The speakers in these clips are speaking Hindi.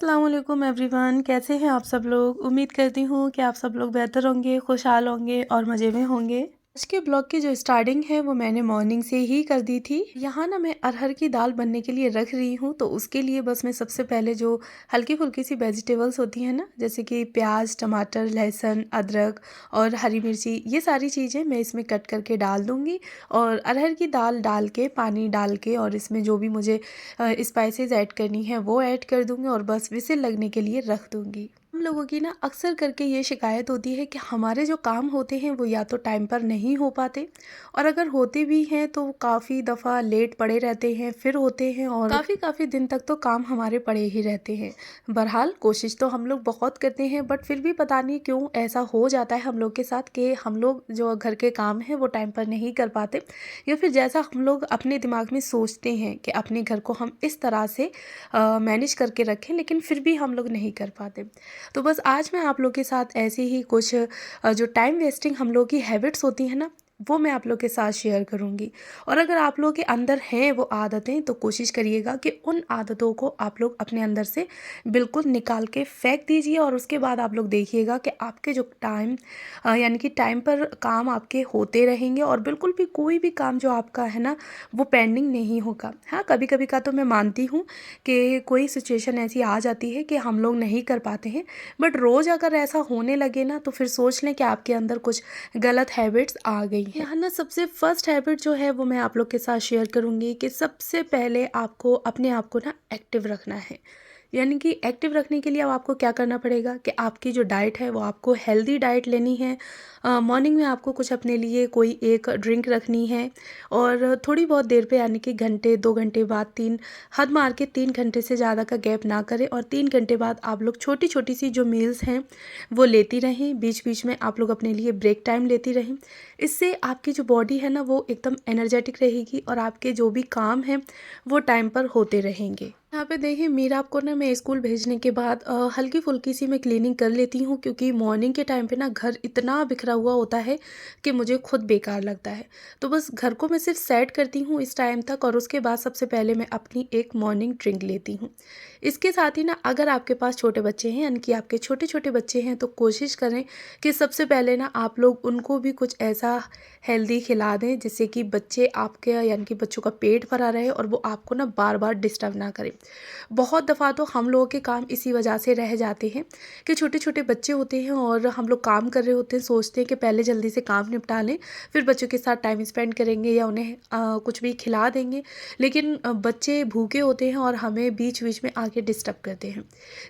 अस्सलाम वालेकुम एवरीवन, कैसे हैं आप सब लोग। उम्मीद करती हूँ कि आप सब लोग बेहतर होंगे, खुशहाल होंगे और मज़े में होंगे। आज के ब्लॉग की जो स्टार्टिंग है वो मैंने मॉर्निंग से ही कर दी थी। यहाँ ना मैं अरहर की दाल बनने के लिए रख रही हूँ, तो उसके लिए बस मैं सबसे पहले जो हल्की फुल्की सी वेजिटेबल्स होती हैं ना, जैसे कि प्याज, टमाटर, लहसुन, अदरक और हरी मिर्ची, ये सारी चीज़ें मैं इसमें कट करके डाल दूँगी। और अरहर की दाल डाल के, पानी डाल के, और इसमें जो भी मुझे स्पाइसेस ऐड करनी है वो ऐड कर दूँगी और बस विसिल लगने के लिए रख दूँगी। हम लोगों की ना अक्सर करके ये शिकायत होती है कि हमारे जो काम होते हैं वो या तो टाइम पर नहीं हो पाते, और अगर होते भी हैं तो काफ़ी दफ़ा लेट पड़े रहते हैं, फिर होते हैं और काफ़ी दिन तक तो काम हमारे पड़े ही रहते हैं। बहरहाल कोशिश तो हम लोग बहुत करते हैं, बट फिर भी पता नहीं क्यों ऐसा हो जाता है हम लोग के साथ कि हम लोग जो घर के काम हैं वो टाइम पर नहीं कर पाते, या फिर जैसा हम लोग अपने दिमाग में सोचते हैं कि अपने घर को हम इस तरह से मैनेज करके रखें, लेकिन फिर भी हम लोग नहीं कर पाते। तो बस आज मैं आप लोग के साथ ऐसे ही कुछ जो टाइम वेस्टिंग हम लोग की हैबिट्स होती हैं ना, वो मैं आप लोग के साथ शेयर करूँगी। और अगर आप लोग के अंदर हैं वो आदतें, तो कोशिश करिएगा कि उन आदतों को आप लोग अपने अंदर से बिल्कुल निकाल के फेंक दीजिए, और उसके बाद आप लोग देखिएगा कि आपके जो टाइम यानी कि टाइम पर काम आपके होते रहेंगे, और बिल्कुल भी कोई भी काम जो आपका है ना वो पेंडिंग नहीं होगा। हाँ, कभी कभी का तो मैं मानती हूँ कि कोई सिचुएशन ऐसी आ जाती है कि हम लोग नहीं कर पाते हैं, बट रोज़ अगर ऐसा होने लगे ना तो फिर सोच लें कि आपके अंदर कुछ गलत हैबिट्स आ गई हैं। यहाँ ना सबसे फर्स्ट हैबिट जो है वो मैं आप लोग के साथ शेयर करूँगी कि सबसे पहले आपको अपने आप को ना एक्टिव रखना है। यानी कि एक्टिव रखने के लिए अब आपको क्या करना पड़ेगा कि आपकी जो डाइट है वो आपको हेल्दी डाइट लेनी है। मॉर्निंग में आपको कुछ अपने लिए कोई एक ड्रिंक रखनी है, और थोड़ी बहुत देर पे यानी कि घंटे 2 घंटे बाद, 3 हद मार के 3 घंटे से ज़्यादा का गैप ना करें, और 3 घंटे बाद आप लोग छोटी छोटी सी जो मील्स हैं वो लेती रहें। बीच बीच में आप लोग अपने लिए ब्रेक टाइम लेती रहें। इससे आपकी जो बॉडी है ना वो एकदम एनर्जेटिक रहेगी, और आपके जो भी काम हैं वो टाइम पर होते रहेंगे। यहाँ पे देखिए, मीरा आपको ना मैं स्कूल भेजने के बाद हल्की फुल्की सी मैं क्लीनिंग कर लेती हूँ, क्योंकि मॉर्निंग के टाइम पे ना घर इतना बिखरा हुआ होता है कि मुझे खुद बेकार लगता है। तो बस घर को मैं सिर्फ सेट करती हूँ इस टाइम तक, और उसके बाद सबसे पहले मैं अपनी एक मॉर्निंग ड्रिंक लेती हूँ। इसके साथ ही ना अगर आपके पास छोटे बच्चे हैं, यानी कि आपके छोटे छोटे बच्चे हैं, तो कोशिश करें कि सबसे पहले ना आप लोग उनको भी कुछ ऐसा हेल्दी खिला दें जिससे कि बच्चे आपके, यानी कि बच्चों का पेट भरा रहे और वो आपको ना बार बार डिस्टर्ब ना करें। बहुत दफ़ा तो हम लोगों के काम इसी वजह से रह जाते हैं कि छोटे छोटे बच्चे होते हैं और हम लोग काम कर रहे होते हैं, सोचते हैं कि पहले जल्दी से काम निपटा लें, फिर बच्चों के साथ टाइम स्पेंड करेंगे या उन्हें कुछ भी खिला देंगे, लेकिन बच्चे भूखे होते हैं और हमें बीच बीच में आके डिस्टर्ब करते हैं।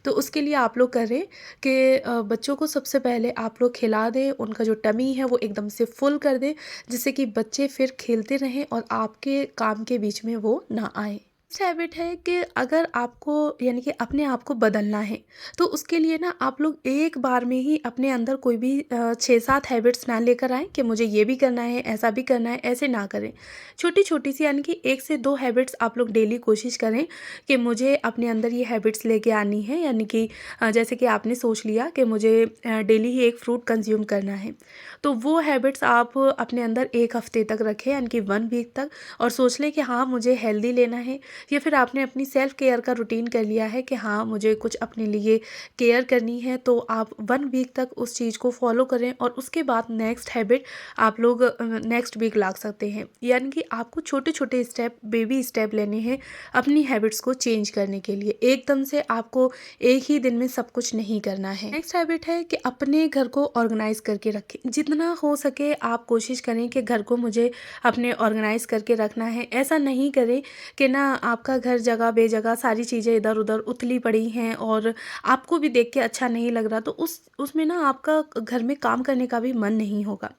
तो उसके लिए आप लोग करें कि बच्चों को सबसे पहले आप लोग खिला दें, उनका जो टमी है वो एकदम से फुल कर दें, जिससे कि बच्चे फिर खेलते रहें और आपके काम के बीच में वो ना आए। नेक्स्ट हैबिट है कि अगर आपको, यानी कि अपने आप को बदलना है, तो उसके लिए ना आप लोग एक बार में ही अपने अंदर कोई भी 6-7 हैबिट्स ना लेकर आएँ कि मुझे ये भी करना है, ऐसा भी करना है, ऐसे ना करें। छोटी छोटी सी, यानी कि 1 से 2 हैबिट्स आप लोग डेली कोशिश करें कि मुझे अपने अंदर ये हैबिट्स लेके आनी है। यानी कि जैसे कि आपने सोच लिया कि मुझे डेली ही एक फ्रूट कंज्यूम करना है, तो वो हैबिट्स आप अपने अंदर 1 हफ्ते तक रखें, यानी कि 1 वीक तक, और सोच लें कि हाँ मुझे हेल्दी लेना है। या फिर आपने अपनी सेल्फ केयर का रूटीन कर लिया है कि हाँ मुझे कुछ अपने लिए केयर करनी है, तो आप 1 वीक तक उस चीज़ को फॉलो करें, और उसके बाद नेक्स्ट हैबिट आप लोग नेक्स्ट वीक ला सकते हैं। यानी कि आपको छोटे छोटे स्टेप, बेबी स्टेप लेने हैं अपनी हैबिट्स को चेंज करने के लिए। एकदम से आपको एक ही दिन में सब कुछ नहीं करना है। नेक्स्ट हैबिट है कि अपने घर को ऑर्गेनाइज करके रखें। जितना हो सके आप कोशिश करें कि घर को मुझे अपने ऑर्गेनाइज करके रखना है। ऐसा नहीं करें कि ना आपका घर जगह बेजगह सारी चीज़ें इधर उधर उथली पड़ी हैं और आपको भी देख के अच्छा नहीं लग रहा, तो उसमें ना आपका घर में काम करने का भी मन नहीं होगा।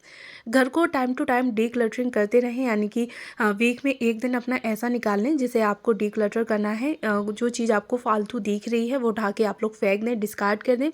घर को टाइम टू टाइम डीक्लटरिंग करते रहें, यानी कि वीक में एक दिन अपना ऐसा निकाल लें जिसे आपको डीक्लटर करना है। जो चीज़ आपको फालतू दिख रही है वो उठा के आप लोग फेंक दें, डिस्कार्ड कर दें,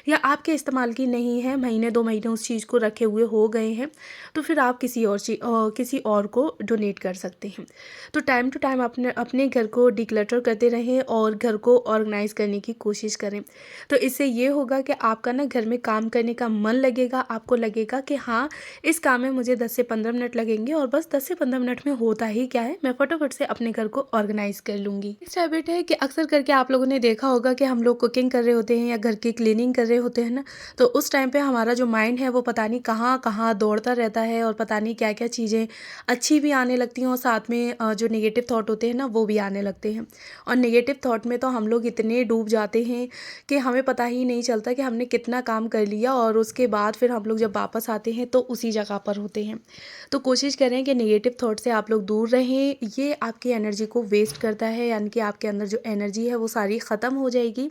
या आपके इस्तेमाल की नहीं है, महीने 2 महीने उस चीज़ को रखे हुए हो गए हैं, तो फिर आप किसी और को डोनेट कर सकते हैं। तो टाइम टू टाइम अपने अपने अपने घर को डिक्लटर करते रहें और घर को ऑर्गेनाइज करने की कोशिश करें। तो इससे ये होगा कि आपका ना घर में काम करने का मन लगेगा, आपको लगेगा कि हाँ, इस काम में मुझे 10 से 15 मिनट लगेंगे और बस 10 से 15 मिनट में होता ही क्या है, मैं फटाफट से अपने घर को ऑर्गेनाइज कर लूँगी। नेक्स्ट हैबिट है कि अक्सर करके आप लोगों ने देखा होगा कि हम लोग कुकिंग कर रहे होते हैं या घर की क्लीनिंग कर रहे होते हैं ना, तो उस टाइम पे हमारा जो माइंड है वो पता नहीं कहाँ कहाँ दौड़ता रहता है और पता नहीं क्या क्या चीज़ें अच्छी भी आने लगती हैं और साथ में जो नेगेटिव थॉट होते हैं ना वो भी आने लगते हैं। और नेगेटिव थॉट में तो हम लोग इतने डूब जाते हैं कि हमें पता ही नहीं चलता कि हमने कितना काम कर लिया और उसके बाद फिर हम लोग जब वापस आते हैं तो उसी जगह पर होते हैं। तो कोशिश करें कि नेगेटिव थॉट से आप लोग दूर रहें, ये आपकी एनर्जी को वेस्ट करता है, यानी कि आपके अंदर जो एनर्जी है वो सारी ख़त्म हो जाएगी।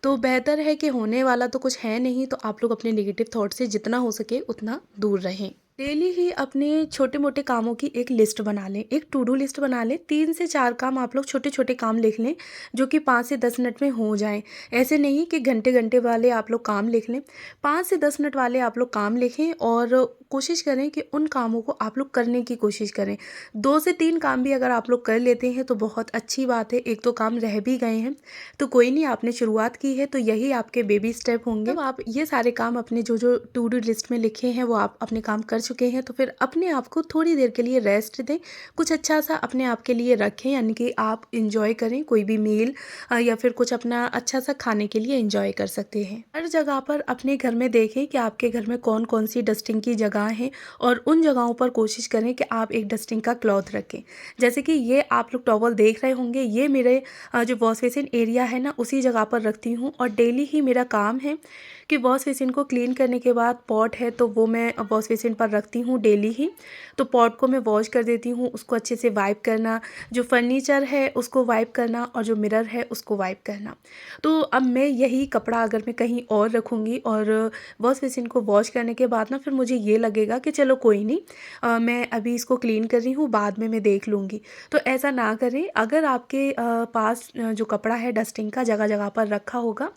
तो बेहतर है कि होने वाला तो कुछ है नहीं, तो आप लोग अपने नेगेटिव थॉट से जितना हो सके उतना दूर रहें। डेली ही अपने छोटे मोटे कामों की एक लिस्ट बना लें, एक टू डू लिस्ट बना लें। 3 से 4 काम आप लोग छोटे छोटे काम लिख लें जो कि 5 से 10 मिनट में हो जाएं। ऐसे नहीं कि घंटे घंटे वाले आप लोग काम लिख लें, 5 से 10 मिनट वाले आप लोग काम लिखें और कोशिश करें कि उन कामों को आप लोग करने की कोशिश करें। 2 से 3 काम भी अगर आप लोग कर लेते हैं तो बहुत अच्छी बात है, एक तो काम रह भी गए हैं तो कोई नहीं, आपने शुरुआत की है तो यही आपके बेबी स्टेप होंगे। जब आप ये सारे काम अपने जो जो टू डू लिस्ट में लिखे हैं वो आप अपने काम कर चुके हैं तो फिर अपने आप को थोड़ी देर के लिए रेस्ट दें, कुछ अच्छा सा अपने आप के लिए रखें, यानी कि आप इंजॉय करें कोई भी मील या फिर कुछ अपना अच्छा सा खाने के लिए इंजॉय कर सकते हैं। हर जगह पर अपने घर में देखें कि आपके घर में कौन कौन सी डस्टिंग की जगह है और उन जगहों पर कोशिश करें कि आप एक डस्टिंग का क्लॉथ रखें। जैसे कि ये आप लोग टॉवल देख रहे होंगे, ये मेरे जो वॉश बेसिन एरिया है ना उसी जगह पर रखती हूँ और डेली ही मेरा काम है कि वॉश बेसिन को क्लीन करने के बाद पॉट है तो वो मैं वॉश बेसिन पर रखती हूँ डेली ही। तो पॉट को मैं वॉश कर देती हूँ, उसको अच्छे से वाइप करना, जो फर्नीचर है उसको वाइप करना और जो मिरर है उसको वाइप करना। तो अब मैं यही कपड़ा अगर मैं कहीं और रखूँगी और वॉश बेसिन को वॉश करने के बाद ना फिर मुझे ये लगेगा कि चलो कोई नहीं, मैं अभी इसको क्लीन कर रही हूँ, बाद में मैं देख लूँगी। तो ऐसा ना करें। अगर आपके पास जो कपड़ा है डस्टिंग का जगह जगह पर रखा होगा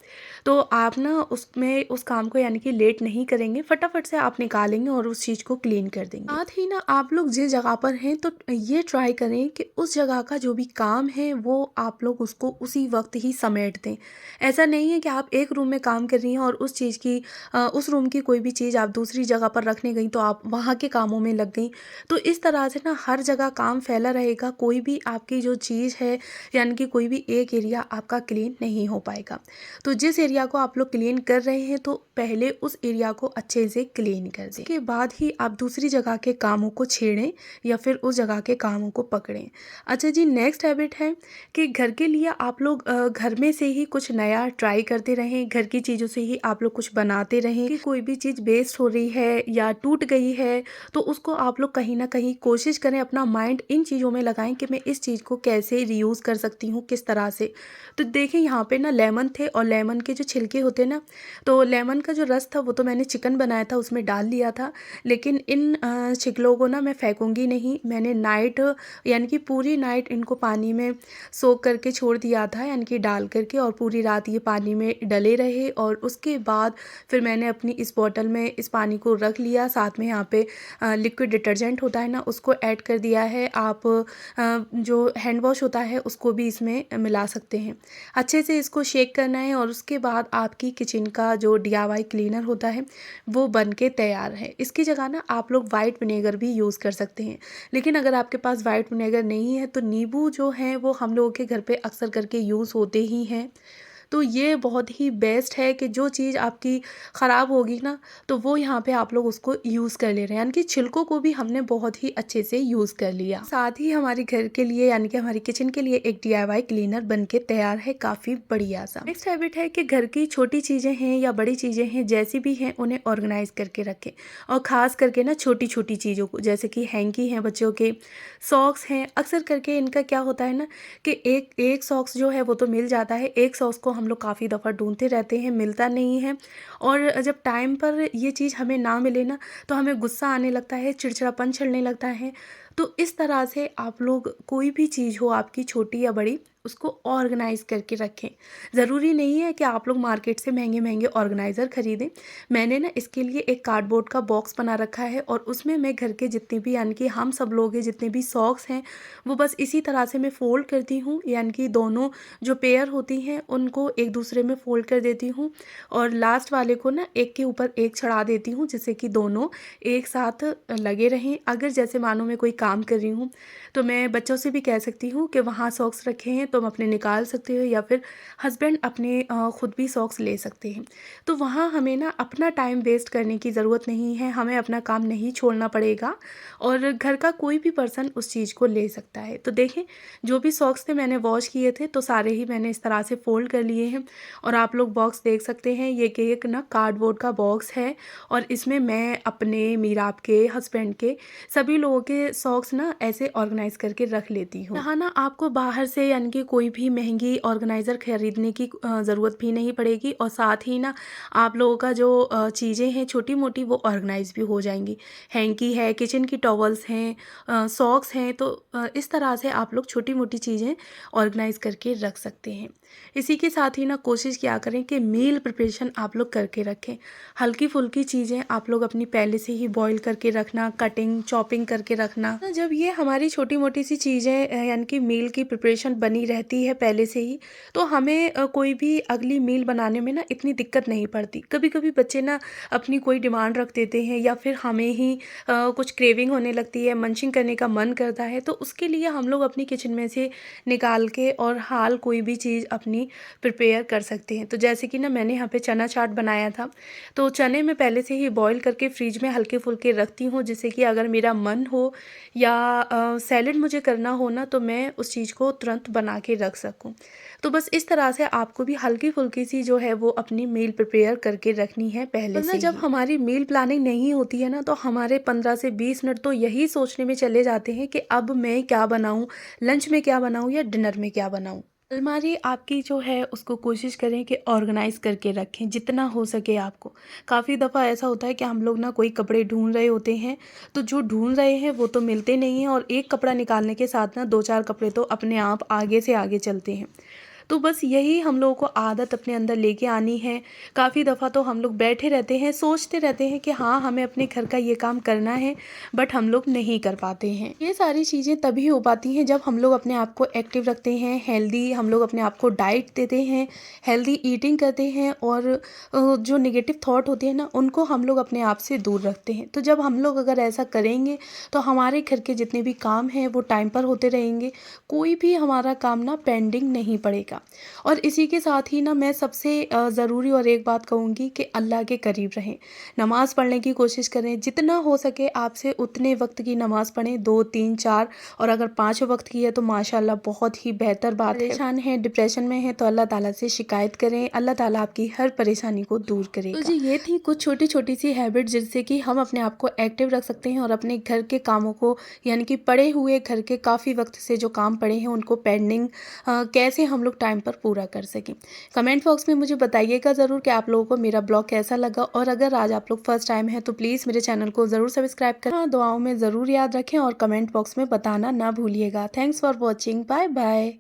तो आप ना उसमें उस काम को यानी कि लेट नहीं करेंगे, फटाफट से आप निकालेंगे और उस चीज़ को क्लीन कर देंगे। साथ ही ना आप लोग जिस जगह पर हैं तो ये ट्राई करें कि उस जगह का जो भी काम है वो आप लोग उसको उसी वक्त ही समेट दें। ऐसा नहीं है कि आप एक रूम में काम कर रही हैं और उस चीज़ की उस रूम की कोई भी चीज़ आप दूसरी जगह पर रखने गई तो आप वहाँ के कामों में लग गई। तो इस तरह से ना हर जगह काम फैला रहेगा, कोई भी आपकी जो चीज़ है यानी कि कोई भी एक एरिया आपका क्लीन नहीं हो पाएगा। तो जिस एरिया को आप लोग क्लीन कर रहे हैं तो पहले उस एरिया को अच्छे से क्लीन कर दें, उसके बाद ही आप दूसरी जगह के कामों को छेड़ें या फिर उस जगह के कामों को पकड़ें। अच्छा जी, नेक्स्ट हैबिट है कि घर के लिए आप लोग घर में से ही कुछ नया ट्राई करते रहें, घर की चीज़ों से ही आप लोग कुछ बनाते रहें। कि कोई भी चीज़ वेस्ट हो रही है या टूट गई है तो उसको आप लोग कहीं ना कहीं कोशिश करें, अपना माइंड इन चीज़ों में लगाएं कि मैं इस चीज़ को कैसे रीयूज़ कर सकती हूँ, किस तरह से। तो देखें यहाँ पे ना लेमन थे और लेमन के जो छिलके होते ना, तो लेमन का जो रस था वो तो मैंने चिकन बनाया था उसमें डाल लिया था, लेकिन इन छिलकों को ना मैं फेंकूंगी नहीं। मैंने नाइट यानी कि पूरी नाइट इनको पानी में सोख करके छोड़ दिया था, यानी कि डाल करके, और पूरी रात ये पानी में डले रहे और उसके बाद फिर मैंने अपनी इस बॉटल में इस पानी को रख लिया। साथ में यहाँ पे लिक्विड डिटर्जेंट होता है ना उसको ऐड कर दिया है। आप जो हैंड वॉश होता है उसको भी इसमें मिला सकते हैं। अच्छे से इसको शेक करना है और उसके बाद आपकी किचन का जो DIY क्लीनर होता है वो बन के तैयार है। इसकी जगह ना आप लोग वाइट विनेगर भी यूज़ कर सकते हैं, लेकिन अगर आपके पास वाइट विनेगर नहीं है तो नींबू जो है वो हम लोगों के घर पे अक्सर करके यूज़ होते ही हैं। तो ये बहुत ही बेस्ट है कि जो चीज़ आपकी ख़राब होगी ना तो वो यहाँ पे आप लोग उसको यूज़ कर ले रहे हैं, यानी कि छिलकों को भी हमने बहुत ही अच्छे से यूज़ कर लिया। साथ ही हमारे घर के लिए यानी कि हमारी किचन के लिए एक DIY क्लीनर बन के तैयार है, काफ़ी बढ़िया सा। नेक्स्ट हैबिट है कि घर की छोटी चीज़ें हैं या बड़ी चीज़ें हैं जैसी भी हैं उन्हें ऑर्गेनाइज करके रखें, और ख़ास करके ना छोटी छोटी चीज़ों को, जैसे कि हैंकी हैं बच्चों के, सॉक्स हैं। अक्सर करके इनका क्या होता है ना कि एक एक सॉक्स जो है वो तो मिल जाता है, एक सॉक्स को हम लोग काफ़ी दफ़ा ढूंढते रहते हैं, मिलता नहीं है, और जब टाइम पर ये चीज़ हमें ना मिले ना तो हमें गुस्सा आने लगता है, चिड़चिड़ापन चढ़ने लगता है। तो इस तरह से आप लोग कोई भी चीज़ हो आपकी छोटी या बड़ी, उसको ऑर्गेनाइज़ करके रखें। ज़रूरी नहीं है कि आप लोग मार्केट से महँगे-महँगे ऑर्गेनाइज़र खरीदें। मैंने ना इसके लिए एक कार्डबोर्ड का बॉक्स बना रखा है और उसमें मैं घर के जितने भी यानी कि हम सब लोग हैं जितने भी सॉक्स हैं, वो बस इसी तरह से मैं फ़ोल्ड करती हूँ, यानी कि दोनों जो पेयर होती हैं उनको एक दूसरे में फ़ोल्ड कर देती हूँ और लास्ट वाले को ना एक के ऊपर एक चढ़ा देती हूँ, जिससे कि दोनों एक साथ लगे रहें। अगर जैसे मानो मैं कोई काम कर रही हूँ, तो मैं बच्चों से भी कह सकती हूँ कि वहाँ सॉक्स रखे हैं तुम अपने निकाल सकते हो, या फिर हस्बैंड अपने खुद भी सॉक्स ले सकते हैं। तो वहाँ हमें ना अपना टाइम वेस्ट करने की ज़रूरत नहीं है, हमें अपना काम नहीं छोड़ना पड़ेगा और घर का कोई भी पर्सन उस चीज़ को ले सकता है। तो देखें, जो भी सॉक्स थे मैंने वॉश किए थे तो सारे ही मैंने इस तरह से फ़ोल्ड कर लिए हैं और आप लोग बॉक्स देख सकते हैं, ये कि एक ना कार्डबोर्ड का बॉक्स है और इसमें मैं अपने, मीराब के, हस्बैंड के, सभी लोगों के सॉक्स ना ऐसे ऑर्गेनाइज़ करके रख लेती हूँ। यहाँ ना आपको बाहर से यानी कि कोई भी महंगी ऑर्गेनाइज़र खरीदने की ज़रूरत भी नहीं पड़ेगी और साथ ही ना आप लोगों का जो चीज़ें हैं छोटी-मोटी वो ऑर्गेनाइज़ भी हो जाएँगी। हैंकी है, किचन की टॉवल्स हैं, सॉक्स हैं, तो इस तरह से आप लोग छोटी-मोटी चीज़ें ऑर्गेनाइज़ करके रख सकते हैं। इसी के साथ ही ना कोशिश किया करें कि मील प्रिपरेशन आप लोग करके रखें। हल्की-फुल्की चीज़ें आप लोग अपनी पहले से ही बॉयल करके रखना, कटिंग, चॉपिंग करके रखना। तो जब ये हमारी छोटी-मोटी सी चीज़ें यानी कि मील की प्रिपरेशन बनी रहती है पहले से ही, तो हमें कोई भी अगली मील बनाने में ना इतनी दिक्कत नहीं पड़ती। कभी-कभी बच्चे ना अपनी कोई डिमांड रख देते हैं या फिर हमें ही कुछ क्रेविंग होने लगती है, मंचिंग करने का मन करता है, तो उसके लिए हम लोग अपनी किचन में से निकाल के और हाल कोई भी चीज़ अपनी प्रिपेयर कर सकते हैं। तो जैसे कि ना मैंने यहाँ पे चना चाट बनाया था, तो चने मैं पहले से ही बॉईल करके फ्रिज में हल्के-फुल्के रखती हूँ, जिससे कि अगर मेरा मन हो या सैलेड मुझे करना हो ना, तो मैं उस चीज़ को तुरंत बना के रख सकूँ। तो बस इस तरह से आपको भी हल्की-फुल्की सी जो है वो अपनी मील प्रिपेयर करके रखनी है पहले से ही। जब हमारी मील प्लानिंग नहीं होती है ना, तो हमारे 15 से 20 मिनट तो यही सोचने में चले जाते हैं कि अब मैं क्या बनाऊँ, लंच में क्या बनाऊँ या डिनर में क्या बनाऊँ। अलमारी आपकी जो है उसको कोशिश करें कि ऑर्गेनाइज़ करके रखें जितना हो सके आपको। काफ़ी दफ़ा ऐसा होता है कि हम लोग ना कोई कपड़े ढूँढ रहे होते हैं, तो जो ढूँढ रहे हैं वो तो मिलते नहीं हैं और एक कपड़ा निकालने के साथ ना 2-4 कपड़े तो अपने आप आगे से आगे चलते हैं। तो बस यही हम लोगों को आदत अपने अंदर लेके आनी है। काफ़ी दफ़ा तो हम लोग बैठे रहते हैं, सोचते रहते हैं कि हाँ, हमें अपने घर का ये काम करना है, बट हम लोग नहीं कर पाते हैं। ये सारी चीज़ें तभी हो पाती हैं जब हम लोग अपने आप को एक्टिव रखते हैं, हेल्दी हम लोग अपने आप को डाइट देते हैं, हेल्दी ईटिंग करते हैं और जो नेगेटिव थॉट होते हैं ना, उनको हम लोग अपने आप से दूर रखते हैं। तो जब हम लोग अगर ऐसा करेंगे, तो हमारे घर के जितने भी काम हैं वो टाइम पर होते रहेंगे, कोई भी हमारा काम ना पेंडिंग नहीं पड़ेगा। और इसी के साथ ही ना मैं सबसे ज़रूरी और एक बात कहूँगी कि अल्लाह के करीब रहें, नमाज़ पढ़ने की कोशिश करें, जितना हो सके आपसे उतने वक्त की नमाज़ पढ़ें, 2, 3, 4 और अगर 5 वक्त की है तो माशाल्लाह बहुत ही बेहतर बात है। परेशान हैं, डिप्रेशन में हैं, तो अल्लाह ताला से शिकायत करें, अल्लाह ताला आपकी हर परेशानी को दूर करेगा। तो जी ये थी कुछ छोटी-छोटी सी हैबिट जिससे कि हम अपने आप को एक्टिव रख सकते हैं और अपने घर के कामों को, यानी कि पड़े हुए घर के काफ़ी वक्त से जो काम पड़े हैं उनको पेंडिंग कैसे हम लोग टाइम पर पूरा कर सकें। कमेंट बॉक्स में मुझे बताइएगा ज़रूर कि आप लोगों को मेरा ब्लॉग कैसा लगा और अगर आज आप लोग फर्स्ट टाइम हैं तो प्लीज़ मेरे चैनल को ज़रूर सब्सक्राइब करें। हाँ, दुआओं में ज़रूर याद रखें और कमेंट बॉक्स में बताना ना भूलिएगा। Thanks for watching. Bye bye.